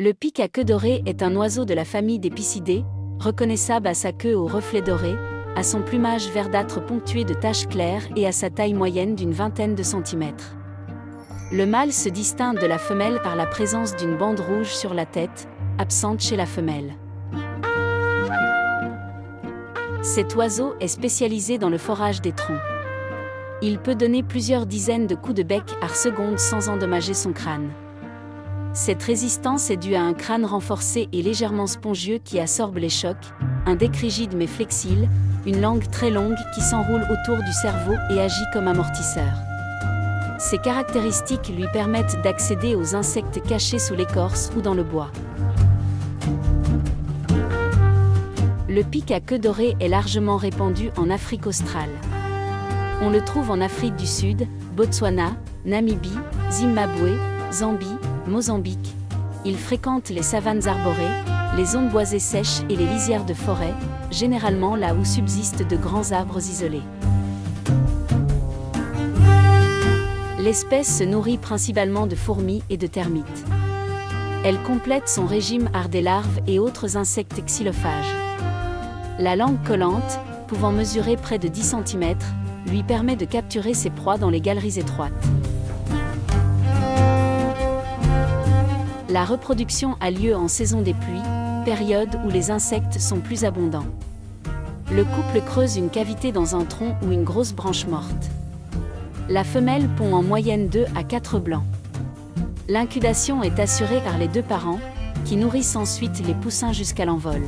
Le pic à queue dorée est un oiseau de la famille des Piscidés, reconnaissable à sa queue aux reflets dorés, à son plumage verdâtre ponctué de taches claires et à sa taille moyenne d'une vingtaine de centimètres. Le mâle se distingue de la femelle par la présence d'une bande rouge sur la tête, absente chez la femelle. Cet oiseau est spécialisé dans le forage des troncs. Il peut donner plusieurs dizaines de coups de bec par seconde sans endommager son crâne. Cette résistance est due à un crâne renforcé et légèrement spongieux qui absorbe les chocs, un bec rigide mais flexible, une langue très longue qui s'enroule autour du cerveau et agit comme amortisseur. Ces caractéristiques lui permettent d'accéder aux insectes cachés sous l'écorce ou dans le bois. Le pic à queue dorée est largement répandu en Afrique australe. On le trouve en Afrique du Sud, Botswana, Namibie, Zimbabwe, Zambie, Mozambique. Il fréquente les savanes arborées, les zones boisées sèches et les lisières de forêt, généralement là où subsistent de grands arbres isolés. L'espèce se nourrit principalement de fourmis et de termites. Elle complète son régime par des larves et autres insectes xylophages. La langue collante, pouvant mesurer près de 10 cm, lui permet de capturer ses proies dans les galeries étroites. La reproduction a lieu en saison des pluies, période où les insectes sont plus abondants. Le couple creuse une cavité dans un tronc ou une grosse branche morte. La femelle pond en moyenne 2 à 4 blancs. L'incubation est assurée par les deux parents, qui nourrissent ensuite les poussins jusqu'à l'envol.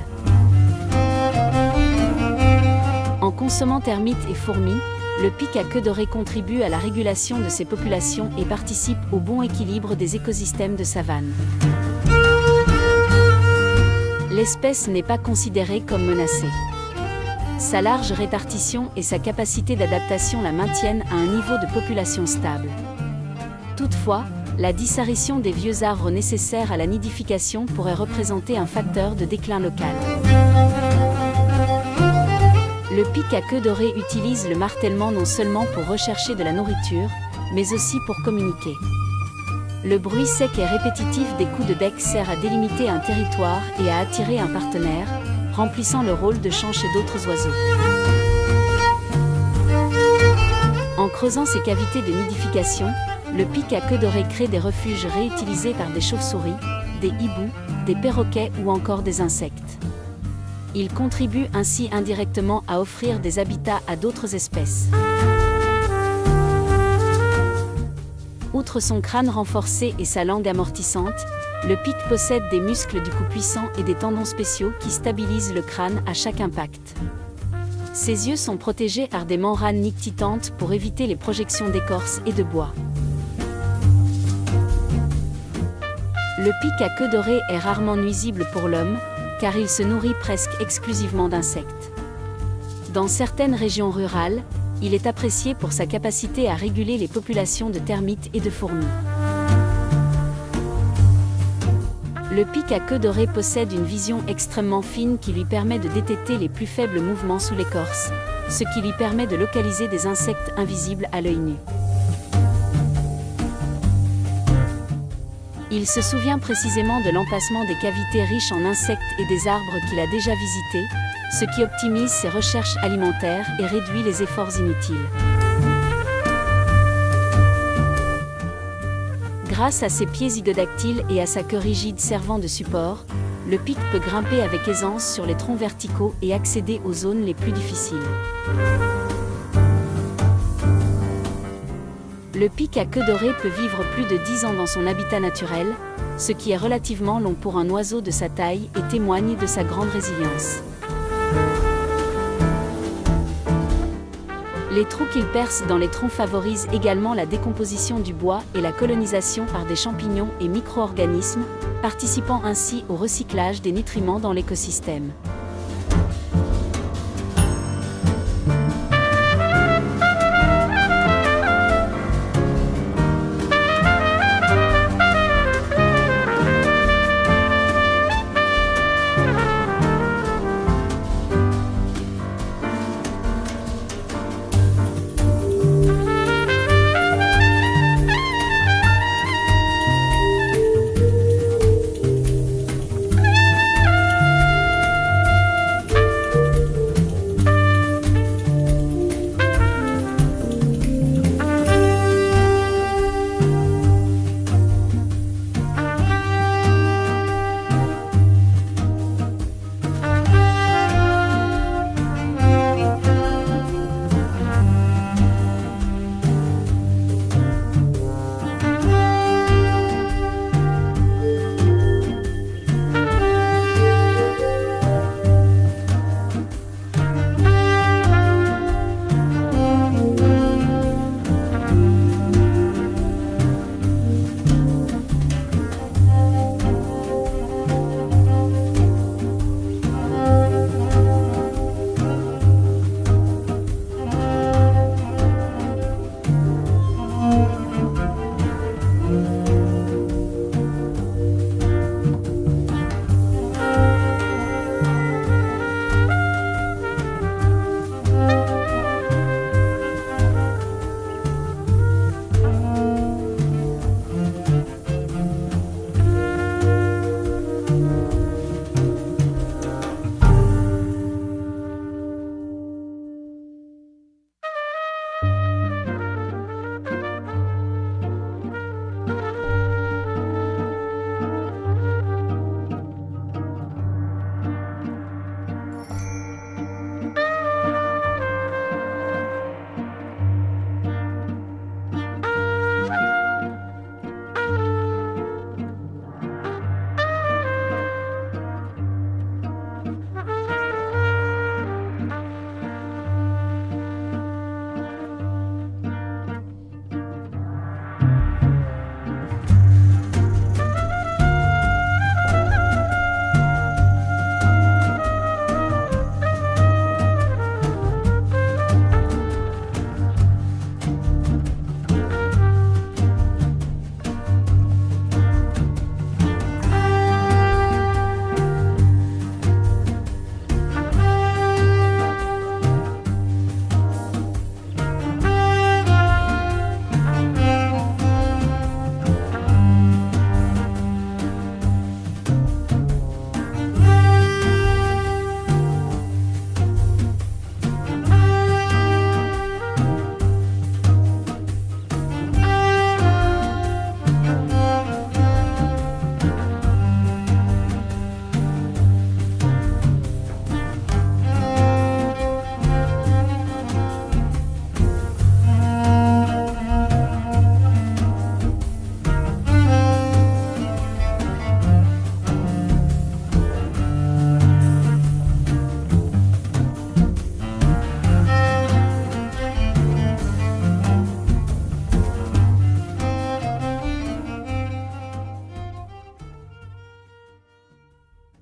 En consommant termites et fourmis, le pic à queue dorée contribue à la régulation de ces populations et participe au bon équilibre des écosystèmes de savane. L'espèce n'est pas considérée comme menacée. Sa large répartition et sa capacité d'adaptation la maintiennent à un niveau de population stable. Toutefois, la disparition des vieux arbres nécessaires à la nidification pourrait représenter un facteur de déclin local. Le pic à queue dorée utilise le martèlement non seulement pour rechercher de la nourriture, mais aussi pour communiquer. Le bruit sec et répétitif des coups de bec sert à délimiter un territoire et à attirer un partenaire, remplissant le rôle de chant chez d'autres oiseaux. En creusant ces cavités de nidification, le pic à queue dorée crée des refuges réutilisés par des chauves-souris, des hiboux, des perroquets ou encore des insectes. Il contribue ainsi indirectement à offrir des habitats à d'autres espèces. Outre son crâne renforcé et sa langue amortissante, le pic possède des muscles du cou puissants et des tendons spéciaux qui stabilisent le crâne à chaque impact. Ses yeux sont protégés par des membranes nictitantes pour éviter les projections d'écorce et de bois. Le pic à queue dorée est rarement nuisible pour l'homme, car il se nourrit presque exclusivement d'insectes. Dans certaines régions rurales, il est apprécié pour sa capacité à réguler les populations de termites et de fourmis. Le pic à queue dorée possède une vision extrêmement fine qui lui permet de détecter les plus faibles mouvements sous l'écorce, ce qui lui permet de localiser des insectes invisibles à l'œil nu. Il se souvient précisément de l'emplacement des cavités riches en insectes et des arbres qu'il a déjà visités, ce qui optimise ses recherches alimentaires et réduit les efforts inutiles. Grâce à ses pieds zygodactyles et à sa queue rigide servant de support, le pic peut grimper avec aisance sur les troncs verticaux et accéder aux zones les plus difficiles. Le pic à queue dorée peut vivre plus de 10 ans dans son habitat naturel, ce qui est relativement long pour un oiseau de sa taille et témoigne de sa grande résilience. Les trous qu'il perce dans les troncs favorisent également la décomposition du bois et la colonisation par des champignons et micro-organismes, participant ainsi au recyclage des nutriments dans l'écosystème.